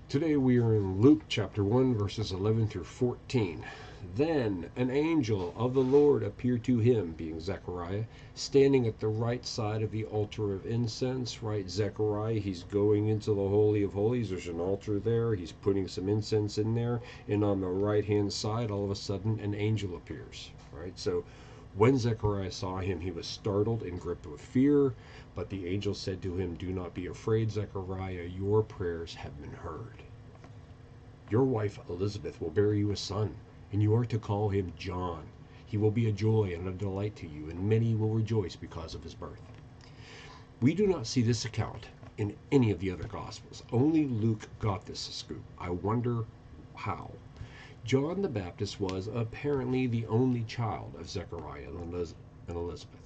Today we are in Luke chapter 1, verses 11 through 14. Then an angel of the Lord appeared to him, being Zechariah, standing at the right side of the altar of incense. Right, Zechariah, he's going into the Holy of Holies. There's an altar there. He's putting some incense in there. And on the right hand side, all of a sudden, an angel appears. Right, so when Zechariah saw him, he was startled and gripped with fear. But the angel said to him, "Do not be afraid, Zechariah. Your prayers have been heard. Your wife Elizabeth will bear you a son, and you are to call him John. He will be a joy and a delight to you, and many will rejoice because of his birth." We do not see this account in any of the other Gospels. Only Luke got this scoop. I wonder how. John the Baptist was apparently the only child of Zechariah and Elizabeth.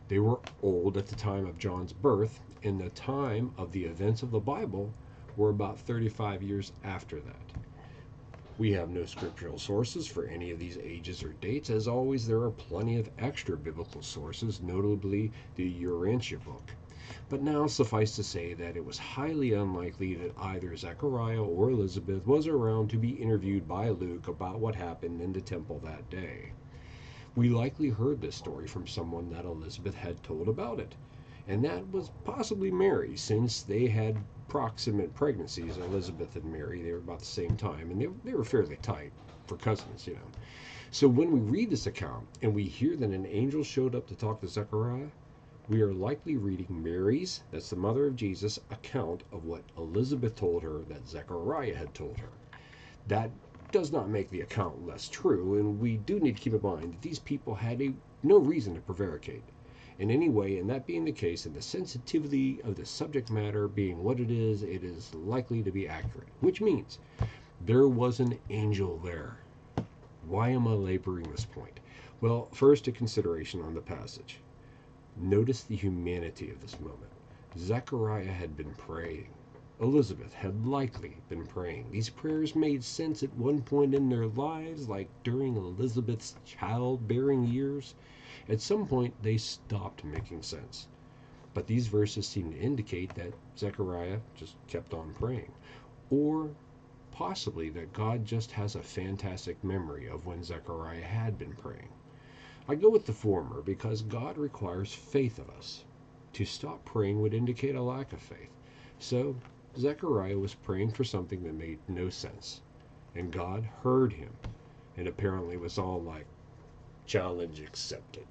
They were old at the time of John's birth, and the time of the events of the Bible were about 35 years after that. We have no scriptural sources for any of these ages or dates. As always, there are plenty of extra biblical sources, notably the Urantia book. But now suffice to say that it was highly unlikely that either Zechariah or Elizabeth was around to be interviewed by Luke about what happened in the temple that day. We likely heard this story from someone that Elizabeth had told about it, and that was possibly Mary, since they had proximate pregnancies. Elizabeth and Mary, they were about the same time, and they were fairly tight for cousins, you know. So when we read this account and we hear that an angel showed up to talk to Zechariah, we are likely reading Mary's, that's the mother of Jesus, account of what Elizabeth told her that Zechariah had told her. That does not make the account less true, and we do need to keep in mind that these people had no reason to prevaricate in any way, and that being the case, and the sensitivity of the subject matter being what it is likely to be accurate, which means there was an angel there. Why am I laboring this point? Well, first, a consideration on the passage. Notice the humanity of this moment. Zechariah had been praying. Elizabeth had likely been praying. These prayers made sense at one point in their lives, like during Elizabeth's childbearing years. At some point, they stopped making sense. But these verses seem to indicate that Zechariah just kept on praying. Or possibly that God just has a fantastic memory of when Zechariah had been praying. I go with the former because God requires faith of us. To stop praying would indicate a lack of faith. So Zechariah was praying for something that made no sense. And God heard him, and apparently was all like, "Challenge accepted."